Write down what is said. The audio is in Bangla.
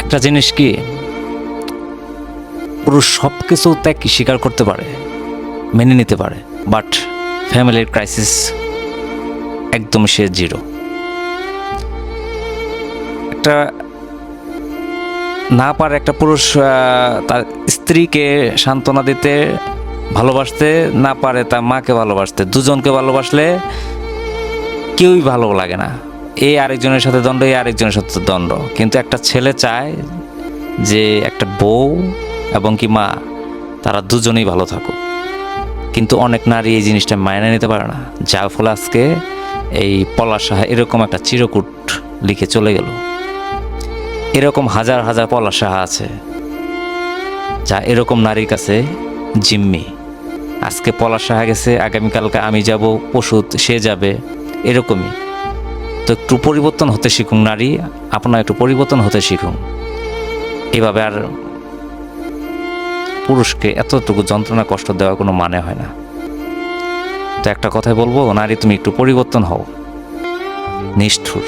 একটা জিনিস কি, পুরুষ সব কিছু ত্যাগ স্বীকার করতে পারে, মেনে নিতে পারে, বাট ফ্যামিলির ক্রাইসিস একদম সে জিরো। একটা না পারে একটা পুরুষ তার স্ত্রীকে সান্ত্বনা দিতে, ভালোবাসতে না পারে তার মাকে ভালোবাসতে। দুজনকে ভালোবাসলে কেউই ভালো লাগে না, এই আরেকজনের সাথে দ্বন্দ্ব, এই আরেকজনের সাথে দ্বন্দ্ব। কিন্তু একটা ছেলে চায় যে একটা বউ এবং কি মা তারা দুজনেই ভালো থাকুক, কিন্তু অনেক নারী এই জিনিসটা মাইনে নিতে পারে না, যার ফলে আজকে এই পলাশ সাহা এরকম একটা চিরকুট লিখে চলে গেল। এরকম হাজার হাজার পলাশ সাহা আছে যা এরকম নারীর কাছে জিম্মি। আজকে পলাশ সাহা গেছে, আগামীকালকে আমি যাব, পশু সে যাবে, এরকমই। তো একটু পরিবর্তন হতে শিখুন নারী, আপনার একটু পরিবর্তন হতে শিখুন। এভাবে আর পুরুষকে এতটুকু যন্ত্রণা কষ্ট দেওয়ার কোনো মানে হয় না। তো একটা কথাই বলবো, নারী তুমি একটু পরিবর্তন হও। নিষ্ঠুর।